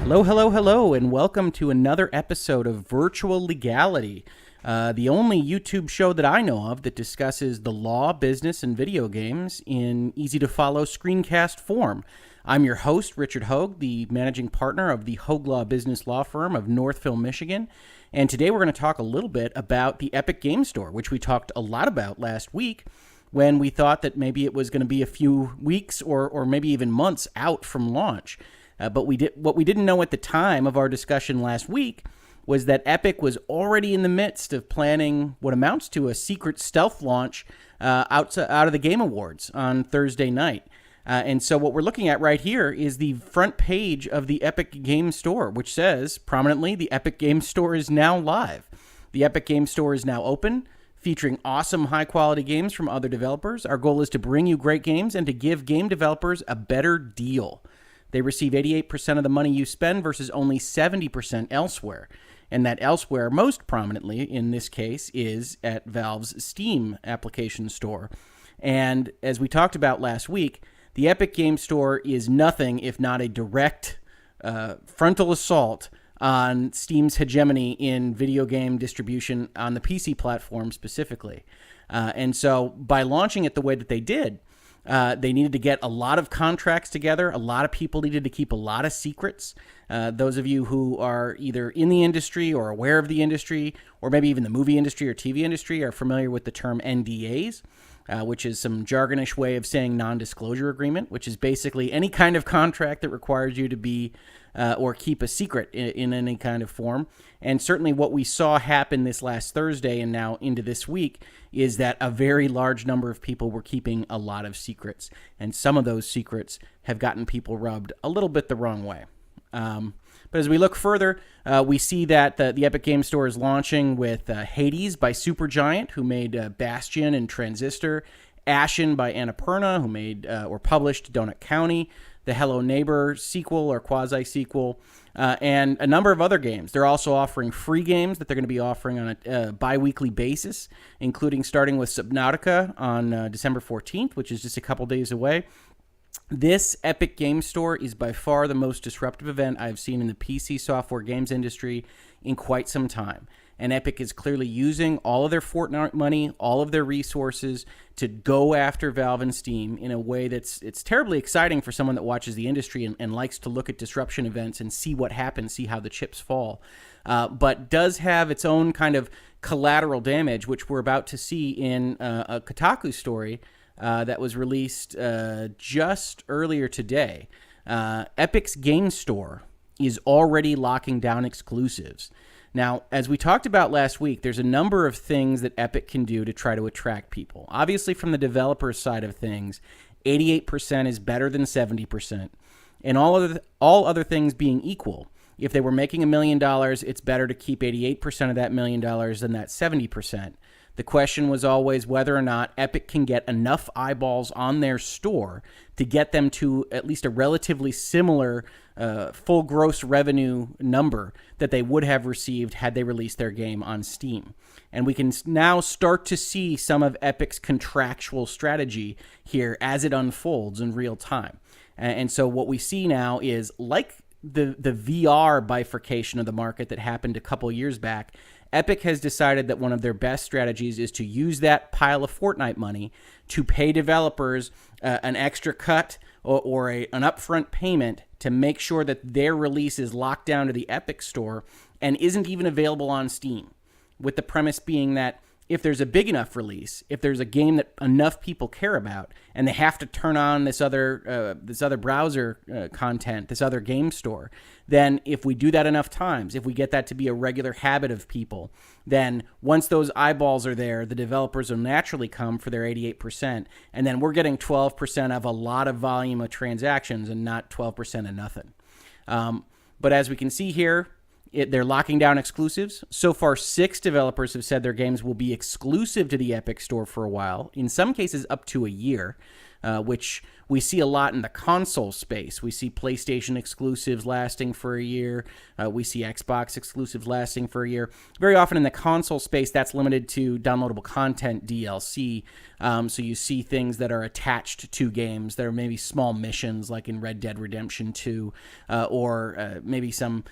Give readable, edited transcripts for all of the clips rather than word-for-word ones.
Hello, hello, hello, and welcome to another episode of Virtual Legality, the only YouTube show that I know of that discusses the law, business, and video games in easy-to-follow screencast form. I'm your host, Richard Hoeg, the managing partner of the Hoeg Law business law firm of Northville, Michigan, and today we're going to talk a little bit about the Epic Game Store, which we talked a lot about last week when we thought that maybe it was going to be a few weeks or maybe even months out from launch. But what we didn't know at the time of our discussion last week was that Epic was already in the midst of planning what amounts to a secret stealth launch out of the Game Awards on Thursday night. And so what we're looking at right here is the front page of the Epic Game Store, which says prominently, the Epic Game Store is now live. The Epic Game Store is now open, featuring awesome high-quality games from other developers. Our goal is to bring you great games and to give game developers a better deal. They receive 88% of the money you spend versus only 70% elsewhere. And that elsewhere, most prominently in this case, is at Valve's Steam application store. And as we talked about last week, the Epic Game Store is nothing if not a direct frontal assault on Steam's hegemony in video game distribution on the PC platform specifically. And so by launching it the way that they did, they needed to get a lot of contracts together. A lot of people needed to keep a lot of secrets. Those of you who are either in the industry or aware of the industry, or maybe even the movie industry or TV industry, are familiar with the term NDAs, which is some jargonish way of saying non-disclosure agreement, which is basically any kind of contract that requires you to be or keep a secret in any kind of form. And certainly what we saw happen this last Thursday and now into this week is that a very large number of people were keeping a lot of secrets. And some of those secrets have gotten people rubbed a little bit the wrong way. But as we look further, we see that the Epic Game Store is launching with Hades by Supergiant, who made Bastion and Transistor, Ashen by Annapurna, who made or published Donut County, the Hello Neighbor sequel or quasi-sequel, and a number of other games. They're also offering free games that they're going to be offering on a bi-weekly basis, including starting with Subnautica on December 14th, which is just a couple days away. This Epic Game Store is by far the most disruptive event I've seen in the PC software games industry in quite some time. And Epic is clearly using all of their Fortnite money, all of their resources to go after Valve and Steam in a way it's terribly exciting for someone that watches the industry and likes to look at disruption events and see what happens, see how the chips fall. But does have its own kind of collateral damage, which we're about to see in a Kotaku story that was released just earlier today. Epic's Game Store is already locking down exclusives. Now, as we talked about last week, there's a number of things that Epic can do to try to attract people. Obviously, from the developer side of things, 88% is better than 70%. And all other things being equal, if they were making $1 million, it's better to keep 88% of that $1 million than that 70%. The question was always whether or not Epic can get enough eyeballs on their store to get them to at least a relatively similar full gross revenue number that they would have received had they released their game on Steam. And we can now start to see some of Epic's contractual strategy here as it unfolds in real time. And so what we see now is, like the VR bifurcation of the market that happened a couple years back, Epic has decided that one of their best strategies is to use that pile of Fortnite money to pay developers an extra cut or an upfront payment to make sure that their release is locked down to the Epic Store and isn't even available on Steam, with the premise being that if there's a big enough release, if there's a game that enough people care about, and they have to turn on this other browser content, this other game store, then if we do that enough times, if we get that to be a regular habit of people, then once those eyeballs are there, the developers will naturally come for their 88%, and then we're getting 12% of a lot of volume of transactions and not 12% of nothing. But as we can see here, they're locking down exclusives. So far, 6 developers have said their games will be exclusive to the Epic Store for a while, in some cases up to a year, which We see a lot in the console space. We see PlayStation exclusives lasting for a year. We see Xbox exclusives lasting for a year. Very often in the console space, that's limited to downloadable content, DLC. So you see things that are attached to games. There are maybe small missions like in Red Dead Redemption 2, or maybe some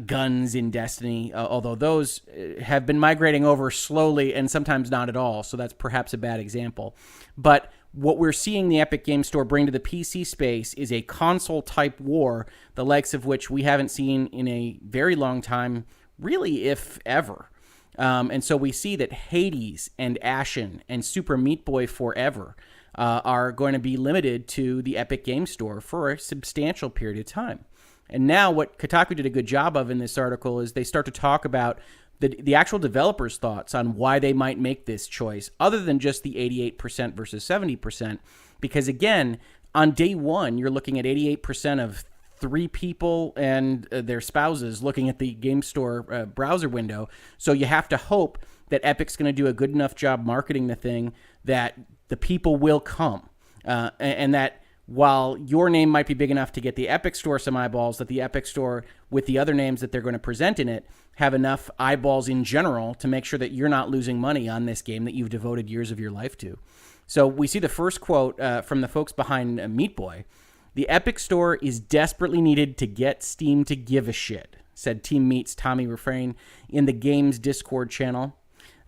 guns in Destiny, although those have been migrating over slowly and sometimes not at all. So that's perhaps a bad example. But what we're seeing the Epic Game Store bring to the PC space is a console-type war, the likes of which we haven't seen in a very long time, really, if ever. And so we see that Hades and Ashen and Super Meat Boy Forever are going to be limited to the Epic Game Store for a substantial period of time. And now what Kotaku did a good job of in this article is they start to talk about the actual developers' thoughts on why they might make this choice, other than just the 88% versus 70%. Because again, on day one, you're looking at 88% of 3 people and their spouses looking at the Game Store browser window. So you have to hope that Epic's going to do a good enough job marketing the thing that the people will come, and that while your name might be big enough to get the Epic Store some eyeballs, that the Epic Store with the other names that they're going to present in it have enough eyeballs in general to make sure that you're not losing money on this game that you've devoted years of your life to. So we see the first quote from the folks behind Meat Boy. "The Epic Store is desperately needed to get Steam to give a shit," said Team Meat's Tommy Refrain in the game's Discord channel.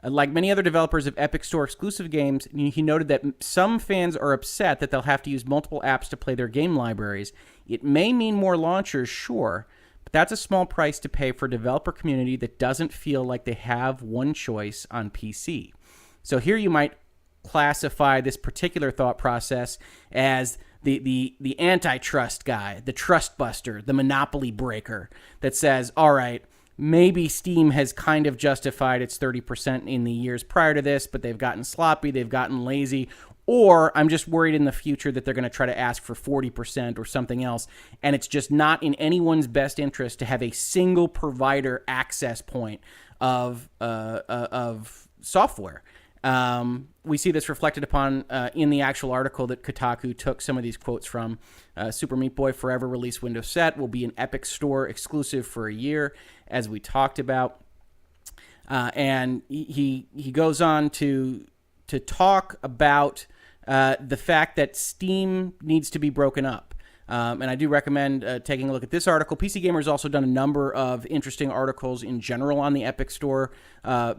Like many other developers of Epic Store exclusive games, he noted that some fans are upset that they'll have to use multiple apps to play their game libraries. It may mean more launchers, sure, but that's a small price to pay for a developer community that doesn't feel like they have one choice on PC. So here you might classify this particular thought process as the antitrust guy, the trust buster, the monopoly breaker that says, all right, maybe Steam has kind of justified its 30% in the years prior to this, but they've gotten sloppy, they've gotten lazy, or I'm just worried in the future that they're going to try to ask for 40% or something else, and it's just not in anyone's best interest to have a single provider access point of software. We see this reflected upon in the actual article that Kotaku took some of these quotes from. Super Meat Boy Forever release window set will be an Epic Store exclusive for a year, as we talked about. And he goes on to talk about the fact that Steam needs to be broken up. And I do recommend taking a look at this article. PC Gamer has also done a number of interesting articles in general on the Epic Store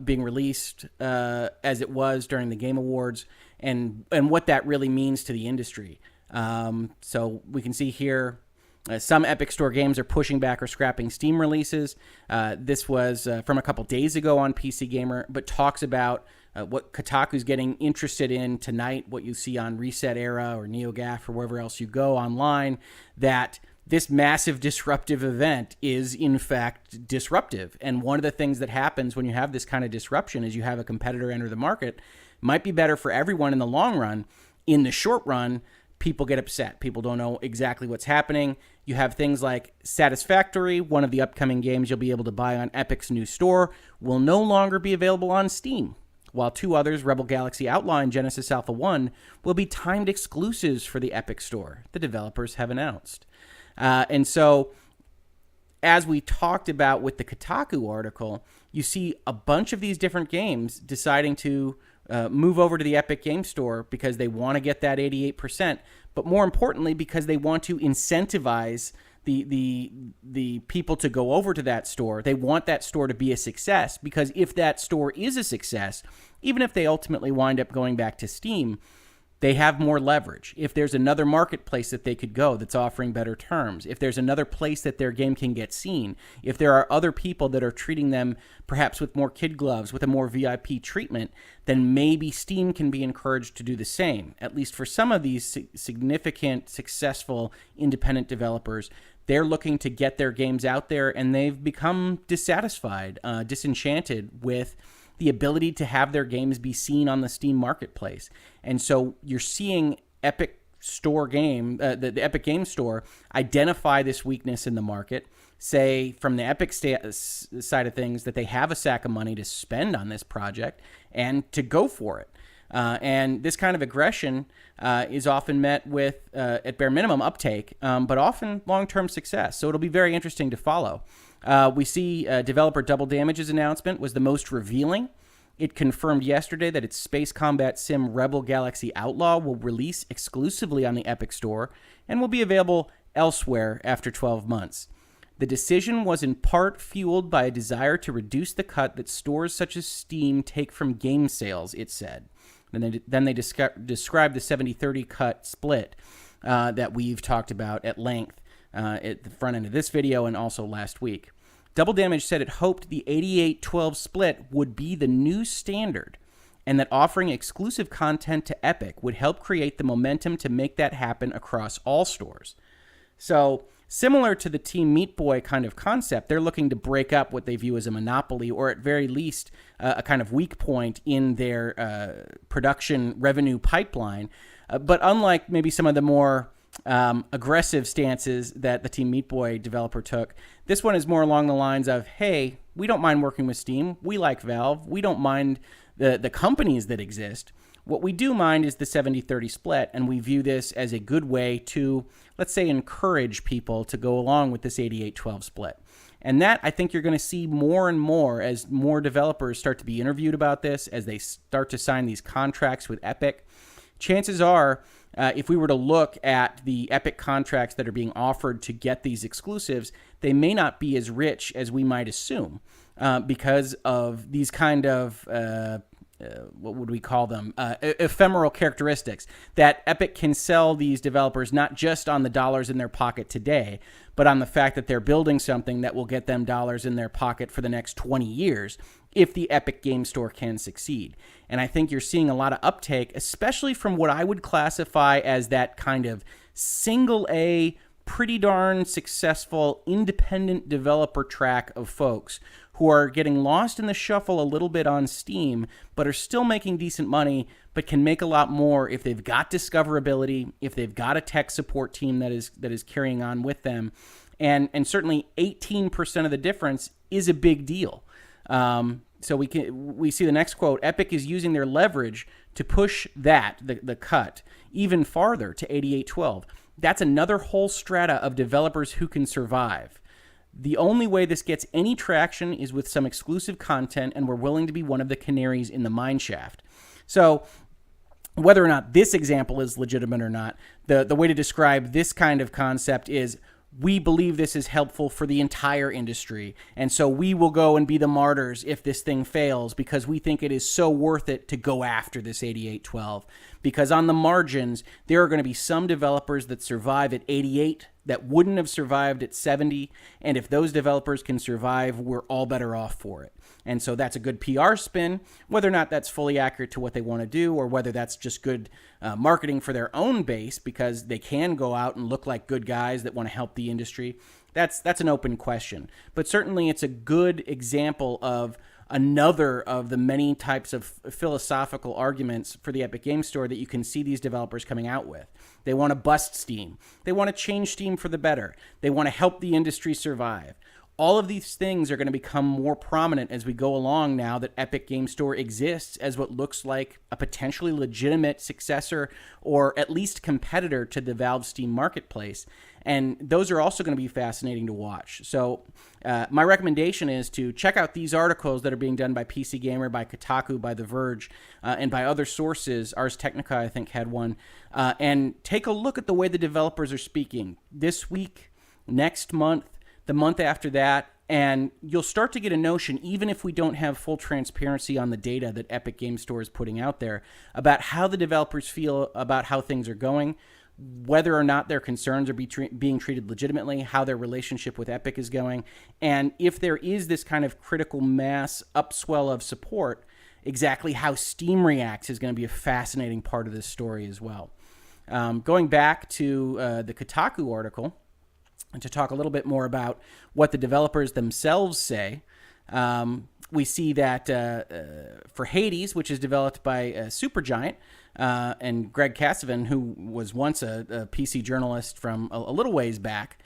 being released as it was during the Game Awards and what that really means to the industry. So we can see here some Epic Store games are pushing back or scrapping Steam releases. This was from a couple days ago on PC Gamer, but talks about what Kotaku's getting interested in tonight, what you see on Reset Era or NeoGAF or wherever else you go online, that this massive disruptive event is in fact disruptive. And one of the things that happens when you have this kind of disruption is you have a competitor enter the market. Might be better for everyone in the long run. In the short run, people get upset. People don't know exactly what's happening. You have things like Satisfactory, one of the upcoming games you'll be able to buy on Epic's new store, will no longer be available on Steam, while 2 others, Rebel Galaxy Outlaw and Genesis Alpha 1, will be timed exclusives for the Epic Store, the developers have announced. And so, as we talked about with the Kotaku article, you see a bunch of these different games deciding to move over to the Epic Game Store because they want to get that 88%, but more importantly, because they want to incentivize the people to go over to that store. They want that store to be a success, because if that store is a success, even if they ultimately wind up going back to Steam, they have more leverage. If there's another marketplace that they could go that's offering better terms, if there's another place that their game can get seen, if there are other people that are treating them perhaps with more kid gloves, with a more VIP treatment, then maybe Steam can be encouraged to do the same. At least for some of these significant, successful independent developers, they're looking to get their games out there, and they've become dissatisfied, disenchanted with the ability to have their games be seen on the Steam marketplace. And so you're seeing Epic Store game, the Epic Game Store, identify this weakness in the market, say from the Epic side of things that they have a sack of money to spend on this project and to go for it. And this kind of aggression is often met with, at bare minimum, uptake, but often long-term success. So it'll be very interesting to follow. We see developer Double Damage's announcement was the most revealing. It confirmed yesterday that its space combat sim Rebel Galaxy Outlaw will release exclusively on the Epic Store and will be available elsewhere after 12 months. The decision was in part fueled by a desire to reduce the cut that stores such as Steam take from game sales, it said. Then they described the 70-30 cut split that we've talked about at length at the front end of this video and also last week. Double Damage said it hoped the 88-12 split would be the new standard and that offering exclusive content to Epic would help create the momentum to make that happen across all stores. So, similar to the Team Meat Boy kind of concept, they're looking to break up what they view as a monopoly or at very least a kind of weak point in their production revenue pipeline. But unlike maybe some of the more aggressive stances that the Team Meat Boy developer took, this one is more along the lines of, hey, we don't mind working with Steam. We like Valve. We don't mind the companies that exist. What we do mind is the 70-30 split, and we view this as a good way to, let's say, encourage people to go along with this 88-12 split. And that, I think you're going to see more and more as more developers start to be interviewed about this, as they start to sign these contracts with Epic. Chances are, if we were to look at the Epic contracts that are being offered to get these exclusives, they may not be as rich as we might assume because of these kind of, what would we call them, ephemeral characteristics that Epic can sell these developers not just on the dollars in their pocket today, but on the fact that they're building something that will get them dollars in their pocket for the next 20 years if the Epic Game Store can succeed. And I think you're seeing a lot of uptake, especially from what I would classify as that kind of single A, pretty darn successful independent developer track of folks who are getting lost in the shuffle a little bit on Steam, but are still making decent money, but can make a lot more if they've got discoverability, if they've got a tech support team that is carrying on with them. And certainly 18% of the difference is a big deal. So we see the next quote, Epic is using their leverage to push the cut, even farther to 88-12. That's another whole strata of developers who can survive. The only way this gets any traction is with some exclusive content, and we're willing to be one of the canaries in the mine shaft. So whether or not this example is legitimate or not, the way to describe this kind of concept is we believe this is helpful for the entire industry, and so we will go and be the martyrs if this thing fails because we think it is so worth it to go after this 88-12. Because on the margins, there are going to be some developers that survive at 88 that wouldn't have survived at 70, and if those developers can survive, we're all better off for it. And so that's a good PR spin, whether or not that's fully accurate to what they want to do, or whether that's just good marketing for their own base because they can go out and look like good guys that want to help the industry. That's an open question. But certainly it's a good example of another of the many types of philosophical arguments for the Epic Game Store that you can see these developers coming out with. They want to bust Steam. They want to change Steam for the better. They want to help the industry survive. All of these things are going to become more prominent as we go along now that Epic Game Store exists as what looks like a potentially legitimate successor or at least competitor to the Valve Steam marketplace. And those are also going to be fascinating to watch. So my recommendation is to check out these articles that are being done by PC Gamer, by Kotaku, by The Verge, and by other sources. Ars Technica, I think, had one. And take a look at the way the developers are speaking this week, next month, the month after that, and you'll start to get a notion, even if we don't have full transparency on the data that Epic Game Store is putting out there, about how the developers feel about how things are going, whether or not their concerns are being treated legitimately, how their relationship with Epic is going, and if there is this kind of critical mass upswell of support, exactly how Steam reacts is going to be a fascinating part of this story as well. Going back to the Kotaku article, and to talk a little bit more about what the developers themselves say, we see that for Hades, which is developed by Supergiant, and Greg Cassavan, who was once a PC journalist from a little ways back,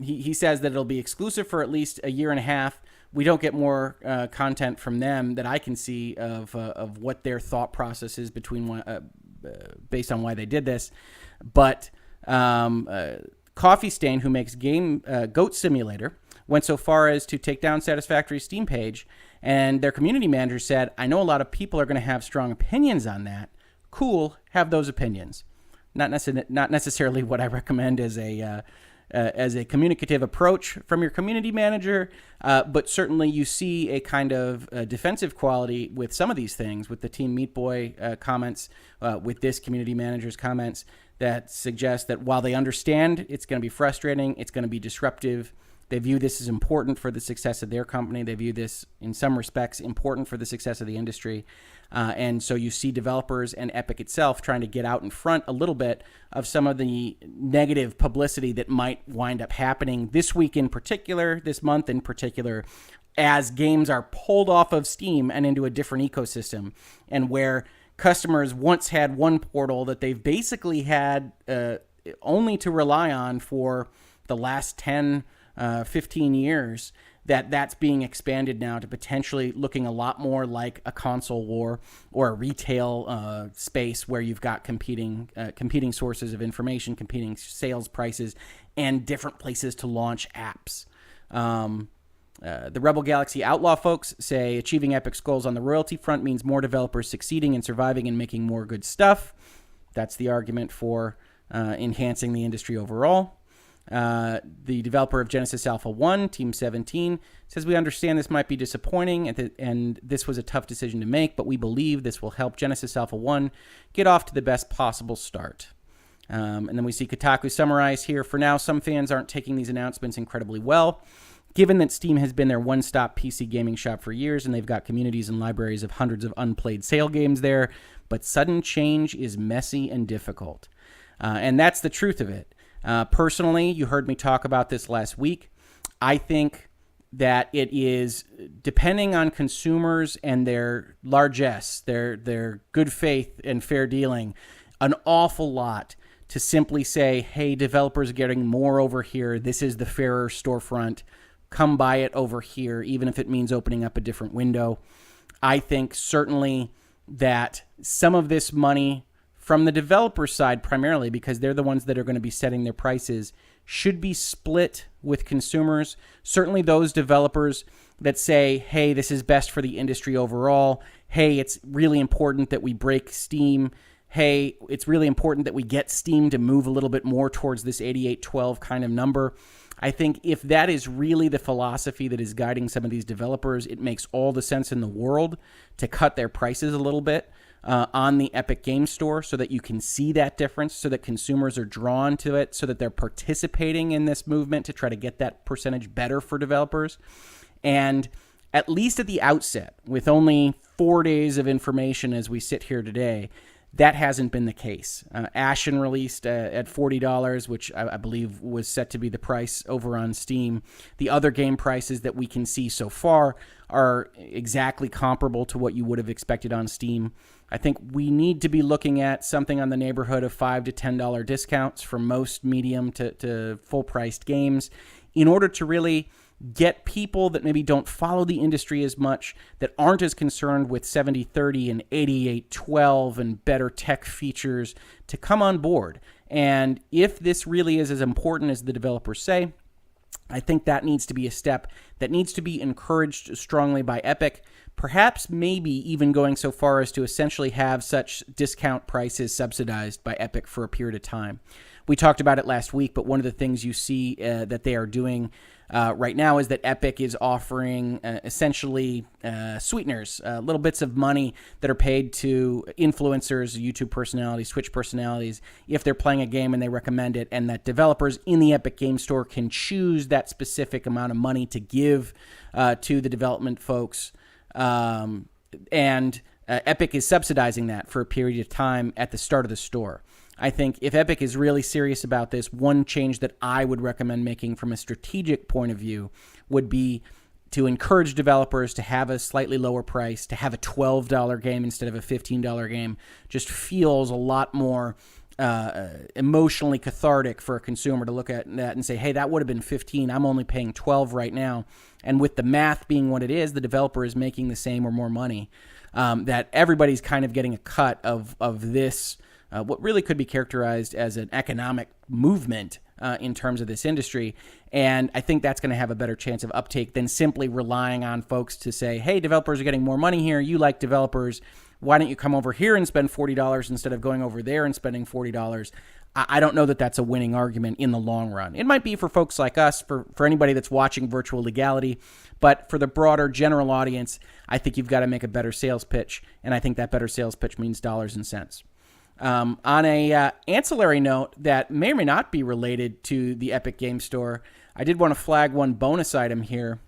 He says that it'll be exclusive for at least a year and a half. We don't get more content from them that I can see of what their thought process is based on why they did this. But Coffee Stain, who makes Goat Simulator, went so far as to take down Satisfactory's Steam page, and their community manager said, "I know a lot of people are going to have strong opinions on that. Cool, have those opinions." Not necessarily what I recommend as a communicative approach from your community manager, but certainly you see a kind of defensive quality with some of these things, with the Team Meat Boy comments, with this community manager's comments, that suggest that while they understand it's going to be frustrating, it's going to be disruptive, they view this as important for the success of their company. They view this, in some respects, important for the success of the industry. And so you see developers and Epic itself trying to get out in front a little bit of some of the negative publicity that might wind up happening this week in particular, this month in particular, as games are pulled off of Steam and into a different ecosystem, and where customers once had one portal that they've basically had only to rely on for the last 10 15 years, that's being expanded now to potentially looking a lot more like a console war or a retail space where you've got competing sources of information, competing sales prices, and different places to launch apps. The Rebel Galaxy Outlaw folks say achieving Epic's goals on the royalty front means more developers succeeding and surviving and making more good stuff. That's the argument for enhancing the industry overall. The developer of Genesis Alpha 1, Team 17, says, "We understand this might be disappointing and this was a tough decision to make, but we believe this will help Genesis Alpha 1 get off to the best possible start." And then we see Kotaku summarize here, "For now, some fans aren't taking these announcements incredibly well. Given that Steam has been their one-stop PC gaming shop for years and they've got communities and libraries of hundreds of unplayed sale games there, but sudden change is messy and difficult." And that's the truth of it. Personally, you heard me talk about this last week. I think that it is, depending on consumers and their largesse, their good faith and fair dealing, an awful lot to simply say, hey, developers are getting more over here. This is the fairer storefront. Come buy it over here, even if it means opening up a different window. I think certainly that some of this money from the developer side primarily, because they're the ones that are going to be setting their prices, should be split with consumers. Certainly those developers that say, hey, this is best for the industry overall. Hey, it's really important that we break Steam. Hey, it's really important that we get Steam to move a little bit more towards this 8812 kind of number. I think if that is really the philosophy that is guiding some of these developers, it makes all the sense in the world to cut their prices a little bit on the Epic Game Store so that you can see that difference, so that consumers are drawn to it, so that they're participating in this movement to try to get that percentage better for developers. And at least at the outset, with only 4 days of information as we sit here today, that hasn't been the case. Ashen released at $40, which I believe was set to be the price over on Steam. The other game prices that we can see so far are exactly comparable to what you would have expected on Steam. I think we need to be looking at something on the neighborhood of $5 to $10 discounts for most medium to full-priced games in order to really get people that maybe don't follow the industry as much, that aren't as concerned with 7030 and 8812 and better tech features, to come on board. And if this really is as important as the developers say, I think that needs to be a step that needs to be encouraged strongly by Epic, perhaps maybe even going so far as to essentially have such discount prices subsidized by Epic for a period of time. We talked about it last week, but one of the things you see that they are doing right now is that Epic is offering essentially sweeteners, little bits of money that are paid to influencers, YouTube personalities, Twitch personalities, if they're playing a game and they recommend it, and that developers in the Epic Game Store can choose that specific amount of money to give to the development folks. And Epic is subsidizing that for a period of time at the start of the store. I think if Epic is really serious about this, one change that I would recommend making from a strategic point of view would be to encourage developers to have a slightly lower price, to have a $12 game instead of a $15 game. Just feels a lot more emotionally cathartic for a consumer to look at that and say, hey, that would have been 15. I'm only paying 12 right now. And with the math being what it is, the developer is making the same or more money. That everybody's kind of getting a cut of this, what really could be characterized as an economic movement in terms of this industry. And I think that's going to have a better chance of uptake than simply relying on folks to say, hey, developers are getting more money here. You like developers. Why don't you come over here and spend $40 instead of going over there and spending $40? I don't know that that's a winning argument in the long run. It might be for folks like us, for anybody that's watching Virtual Legality, but for the broader general audience, I think you've got to make a better sales pitch, and I think that better sales pitch means dollars and cents. On a ancillary note that may or may not be related to the Epic Game Store, I did want to flag one bonus item here.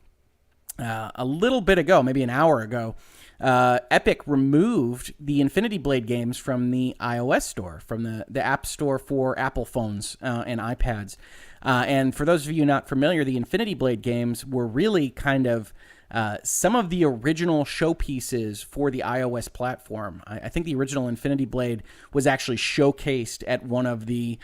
A little bit ago, maybe an hour ago, Epic removed the Infinity Blade games from the iOS store, from the App Store for Apple phones and iPads. And for those of you not familiar, the Infinity Blade games were really kind of some of the original showpieces for the iOS platform. I think the original Infinity Blade was actually showcased at one of the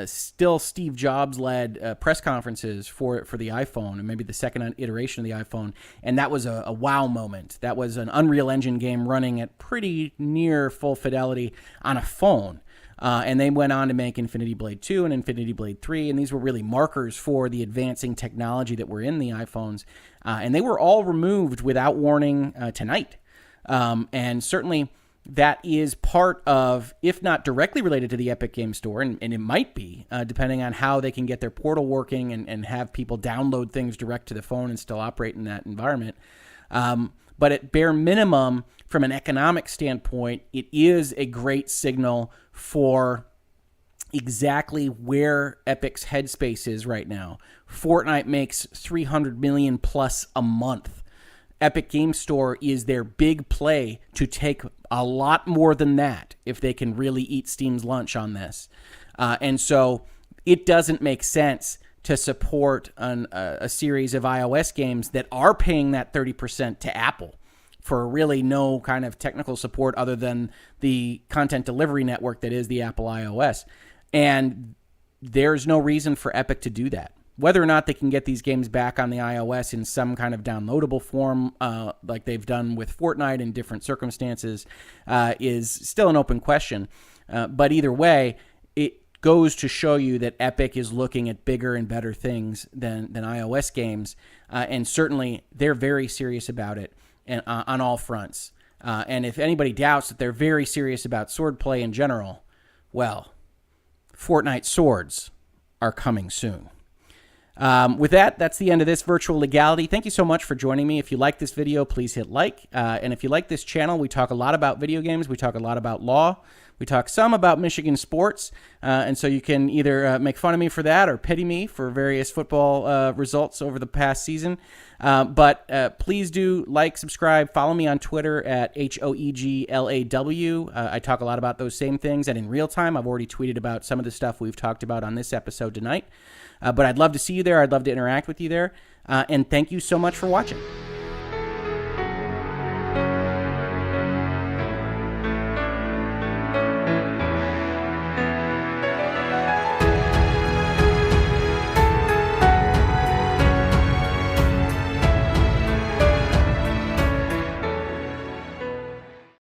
still Steve Jobs-led press conferences for the iPhone, and maybe the second iteration of the iPhone. And that was a wow moment. That was an Unreal Engine game running at pretty near full fidelity on a phone. And they went on to make Infinity Blade 2 and Infinity Blade 3, and these were really markers for the advancing technology that were in the iPhones. And they were all removed without warning tonight. And certainly that is part of, if not directly related to the Epic Game Store, and it might be, depending on how they can get their portal working and have people download things direct to the phone and still operate in that environment. But at bare minimum, from an economic standpoint, it is a great signal for exactly where Epic's headspace is right now. Fortnite makes $300 million plus a month. Epic Game Store is their big play to take a lot more than that if they can really eat Steam's lunch on this. And so it doesn't make sense to support a series of iOS games that are paying that 30% to Apple for really no kind of technical support other than the content delivery network that is the Apple iOS. And there's no reason for Epic to do that. Whether or not they can get these games back on the iOS in some kind of downloadable form, like they've done with Fortnite in different circumstances, is still an open question. But either way, it goes to show you that Epic is looking at bigger and better things than iOS games. And certainly they're very serious about it. And on all fronts. And if anybody doubts that they're very serious about swordplay in general, well, Fortnite swords are coming soon. With that, that's the end of this Virtual Legality. Thank you so much for joining me. If you like this video, please hit like. And if you like this channel, we talk a lot about video games. We talk a lot about law. We talk some about Michigan sports. And so you can either make fun of me for that or pity me for various football results over the past season. But please do like, subscribe, follow me on Twitter at HOEGLAW. I talk a lot about those same things. And in real time, I've already tweeted about some of the stuff we've talked about on this episode tonight. But I'd love to see you there. I'd love to interact with you there. And thank you so much for watching.